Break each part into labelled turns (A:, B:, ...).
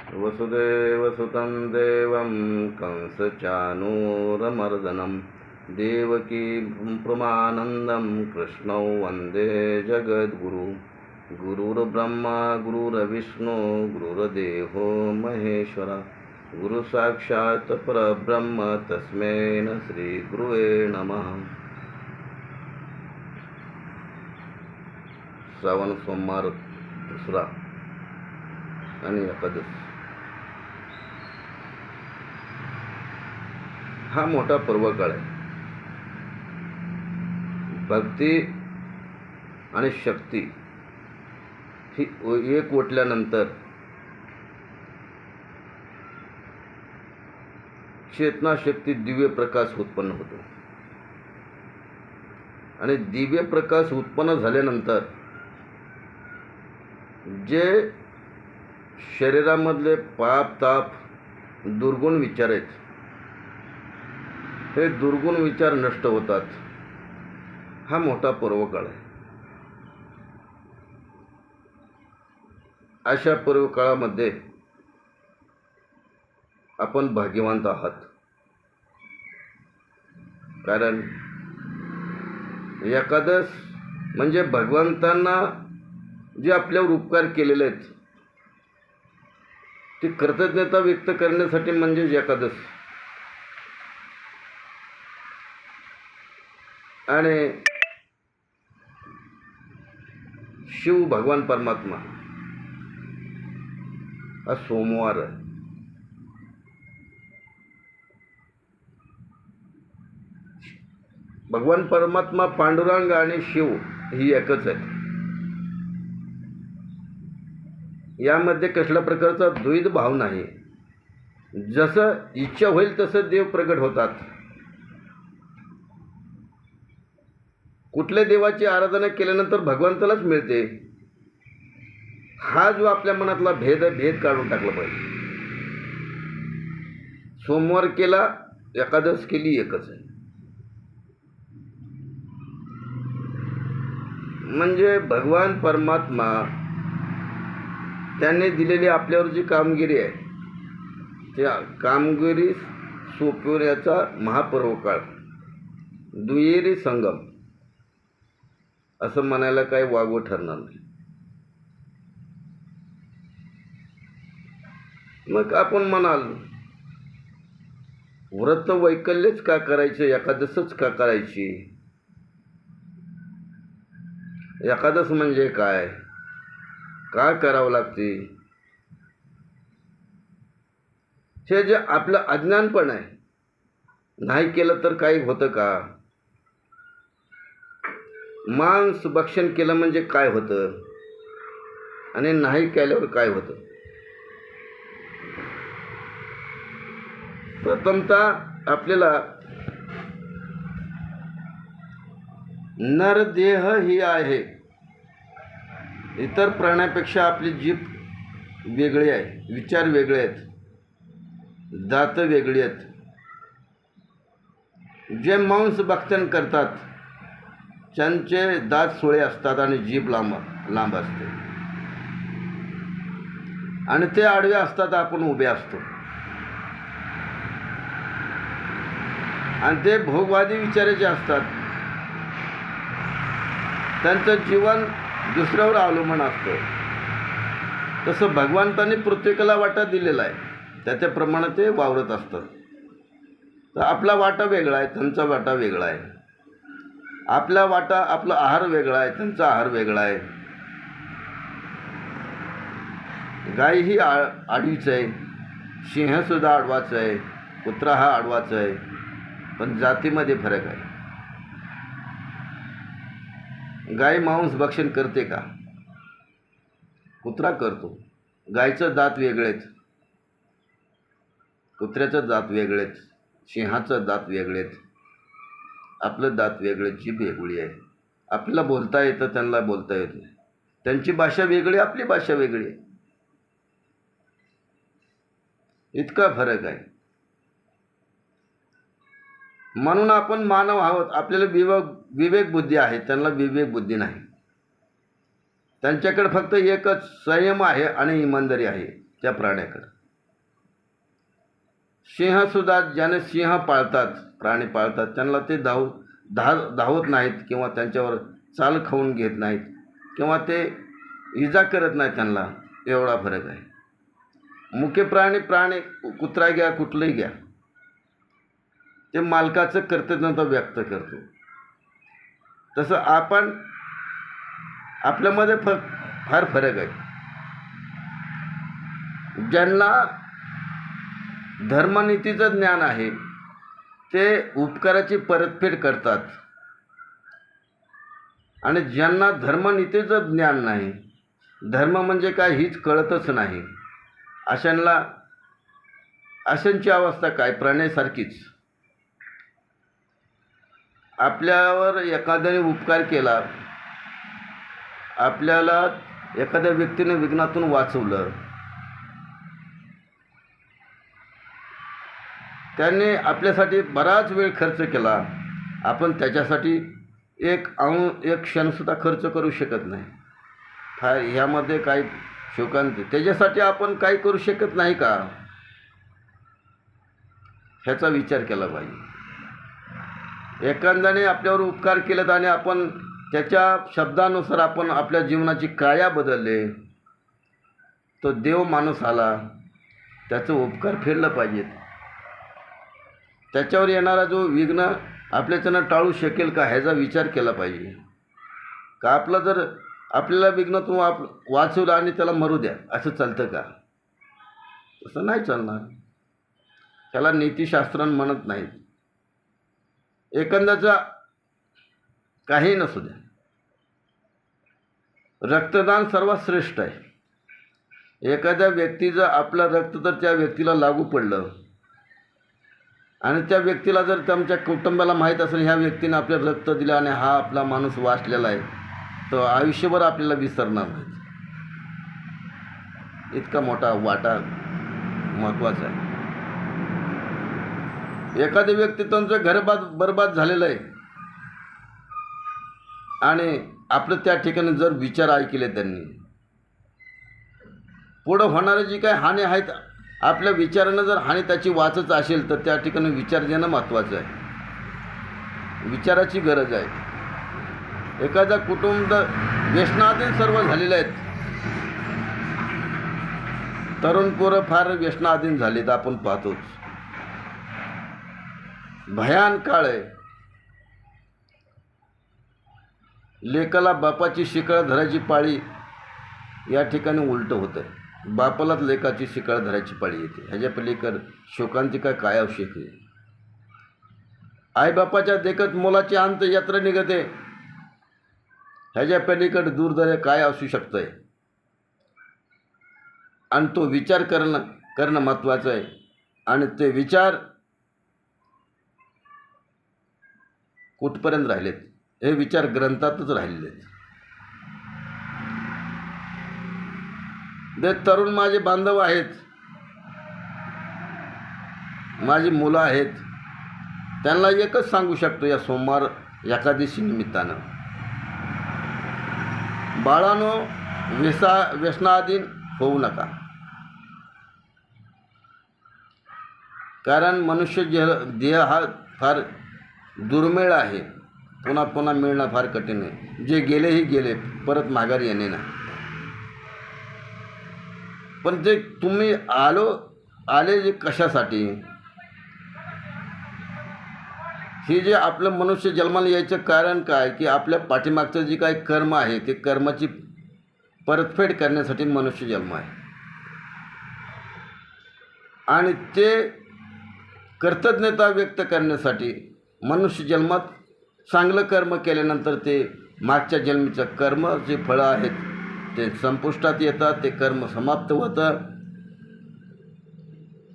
A: वसुदेवसुतं देवं कंसचाणूरमर्दनं देवकी प्रमानन्दं कृष्णौ वन्दे जगद्गुरु। गुरुर्ब्रह्मा गुरुर्विष्णु गुरुर्देवो महेश्वरा, गुरुसाक्षात् परब्रह्म तस्मै श्रीगुरुवे नमः। श्रावण सोमवार दुसरा आणि एकादश हा मोठा पर्वकाळ आहे। भक्ती आणि शक्ती ही एक ओटल्यानंतर चेतना शक्ती दिव्य प्रकाश उत्पन्न होतो आणि दिव्य प्रकाश उत्पन्न झाल्यानंतर जे शरीरामधले पाप ताप दुर्गुण विचार आहेत, हे दुर्गुण विचार नष्ट होतात। हा मोठा पर्वकाळ आहे। अशा पर्वकाळामध्ये आपण भाग्यवान आहात, कारण एकादश म्हणजे भगवंतांना जे आपल्यावर उपकार केलेले आहेत ती कृतज्ञता व्यक्त करण्यासाठी म्हणजे एकादश। आणि शिव भगवान परमात्मा हा सोमवार आहे। भगवान परमात्मा पांडुरंग आणि शिव ही एकच आहे। यामध्ये कसल्या प्रकारचा द्वैत भाव नाही। जसं इच्छा होईल तसं देव प्रगट होतात। कुठल्या देवाची आराधना केल्यानंतर भगवंतालाच मिळते, हा जो आपल्या मनातला भेद काढून टाकला पाहिजे। सोमवार केला, एकादश केली, एकच आहे। म्हणजे भगवान परमात्मा त्यांनी दिलेली आपल्यावर जी कामगिरी आहे त्या कामगिरी सोपवण्याचा महापर्वकाळ, दुहेरी संगम असं म्हणायला काही वावगं ठरणार नाही। मग आपण म्हणाल व्रत वैकल्यच का करायचे, एकादशच का करायची? एकादश म्हणजे काय, का करावं लागते? हे जे आपलं अज्ञानपण आहे, नाही केलं तर काही होतं का? मांस भक्षण केलं म्हणजे काय होतं आणि नाही केल्यावर काय होतं? प्रथमतः आपल्याला नरदेह ही आहे। इतर प्राण्यापेक्षा आपली जीभ वेगळी आहे, विचार वेगळे आहेत, दात वेगळी आहेत। जे मांस भक्षण करतात त्यांचे दात सुळे असतात आणि जीभ लांब असते, आणि ते आडवे असतात, आपण उभे असतो। आणि ते भोगवादी विचाराचे असतात, त्यांचं जीवन दुसऱ्यावर अवलंबून असतं। तसं भगवंतांनी प्रत्येकाला वाटा दिलेला आहे, त्याच्याप्रमाणे ते वावरत असतात। तर आपला वाटा वेगळा आहे, त्यांचा वाटा वेगळा आहे। आपला आहार वेगळा आहे, त्यांचा आहार वेगळा आहे। गाय ही आडवीच आहे, सिंहसुद्धा आडवाच आहे, कुत्रा हा आडवाच आहे, पण जातीमध्ये फरक आहे। गाय मांस भक्षण करते का? कुत्रा करतो। गायचं दात वेगळेच, कुत्र्याचं दात वेगळेच, सिंहाचं दात वेगळेच, आपलं दात वेगळे, जीभ वेगळी आहे। आपल्याला बोलता येतं, त्यांना बोलता येत नाही। त्यांची भाषा वेगळी, आपली भाषा वेगळी आहे। इतका फरक आहे। म्हणून आपण मानव आहोत, आपल्याला विवेक बुद्धी आहे, त्यांना विवेक बुद्धी नाही। त्यांच्याकडे फक्त एकच संयम आहे आणि इमानदारी आहे त्या प्राण्याकडे। सिंहसुद्धा ज्याने सिंह पाळतात, प्राणी पाळतात, त्यांना ते धावत नाहीत किंवा त्यांच्यावर चाल खाऊन घेत नाहीत किंवा ते इजा करत नाहीत त्यांना. एवढा फरक आहे. मुके प्राणी कुत्रा घ्या, कुठलंही घ्या, ते मालकाचं कर्तव्य व्यक्त करतो. तसं आपल्यामध्ये फार फरक आहे. ज्यांना धर्मनीतीचं ज्ञान आहे ते उपकाराची परतफेड करतात आणि ज्यांना धर्मनीतीचं ज्ञान नाही, धर्म म्हणजे काय हीच कळतच नाही, अशांची अवस्था काय प्राण्यासारखीच. आपल्यावर एखाद्याने उपकार केला, आपल्याला एखाद्या व्यक्तीने विघ्नातून वाचवलं, त्याने आपल्यासाठी बराच वेळ खर्च केला, आपण त्याच्यासाठी एक क्षणसुद्धा खर्च करू शकत नाही. ह्यामध्ये काही शोकांत त्याच्यासाठी आपण काही करू शकत नाही का, ह्याचा विचार केला पाहिजे. एखाद्याने आपल्यावर उपकार केलेत आणि आपण त्याच्या शब्दानुसार आपण आपल्या जीवनाची काया बदलले, तो देव माणूस आला, त्याचं उपकार फेडलं पाहिजेत. त्याच्यावर येणारा जो विघ्न आपल्याच्यानं टाळू शकेल का ह्याचा विचार केला पाहिजे. का आपल्याला विघ्नातून वाचवलं आणि त्याला मरू द्या असं चालतं का? तसं नाही चालणार. त्याला नीतिशास्त्रान म्हणत नाहीत. एखाद्याचा काही नसू द्या, रक्तदान सर्वात श्रेष्ठ आहे. एखाद्या व्यक्तीचं आपलं रक्त जर त्या व्यक्तीला लागू पडलं आणि त्या व्यक्तीला जर तुमच्या कुटुंबाला माहीत असेल ह्या व्यक्तीने आपल्याला रक्त दिलं आणि हा आपला माणूस वाचलेला आहे, तो आयुष्यभर आपल्याला विसरणार नाही. इतका मोठा वाटा महत्त्वाचा आहे. एखादी व्यक्ती तुमचं घर बरबाद झालेलं आहे आणि आपलं त्या ठिकाणी जर विचार ऐकले त्यांनी, पुढं होणारी जी काय हानी आहेत आपल्या विचारानं जर हानी त्याची वाचत असेल तर त्या ठिकाणी विचार देणं महत्त्वाचं आहे. विचाराची गरज आहे. एखादा कुटुंब व्यसनाधीन सर्व झालेले आहेत, तरुण पोरं फार व्यसनाधीन झालेत, आपण पाहतोच. भयान काळ आहे. लेकाला बापाची शिकळ धरायची पाळी या ठिकाणी उलटं होतं आहे. बापालाच लेकाची शिकळ धरायची पाळी येते. ह्याच्या पलीकडे शोकांतिका काय आवश्यक आहे? आईबापाच्या देखत मुलाची अंत यात्रा निघते, ह्याच्या पलीकडे दुर्दैव काय असू शकतंय? आणि तो विचार करणं महत्त्वाचं आहे. आणि ते विचार कुठपर्यंत राहिलेत? हे विचार ग्रंथातच राहिलेले आहेत. जे तरुण माझे बांधव आहेत, माझी मुलं आहेत, त्यांना एकच सांगू शकतो या सोमवार एकादशी निमित्तानं, बाळांनो व्यसनाधीन होऊ नका. कारण मनुष्य देह हा फार दुर्मिळ आहे, पुन्हा पुन्हा मिळणं फार कठीण आहे. जे गेलेही गेले, परत माघारी येणे नाही. पण जे तुम्ही आले जे कशासाठी? हे जे आपलं मनुष्य जन्माला यायचं कारण काय की आपल्या पाठीमागचं जे काही कर्म आहे ते कर्माची परतफेड करण्यासाठी मनुष्य जन्म आहे. आणि ते कृतज्ञता व्यक्त करण्यासाठी मनुष्य जन्मात चांगलं कर्म केल्यानंतर ते मागच्या जन्मीचं कर्म जे फळं आहेत ते संपुष्टात येतात, ते कर्म समाप्त होतं.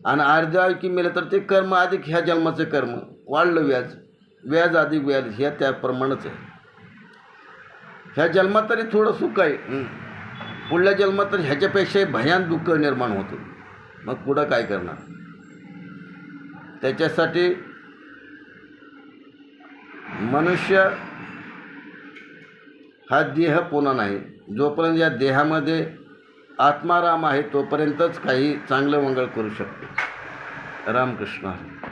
A: आणि अर्ध्याऐकी मेलं तर ते कर्म अधिक ह्या जन्माचं कर्म वाढलं, व्याज अधिक व्याज ह्या त्याप्रमाणेच आहे. ह्या जन्मात तरी थोडं सुख आहे, पुढल्या जन्मात तर ह्याच्यापेक्षाही भयान दुःख निर्माण होतं. मग पुढं काय करणार? त्याच्यासाठी मनुष्य हा देह पुन्हा नाही. जोपर्यंत या देहामध्ये आत्माराम आहे तोपर्यंतच काही चांगलं मंगळ करू शकतो. रामकृष्ण हरी.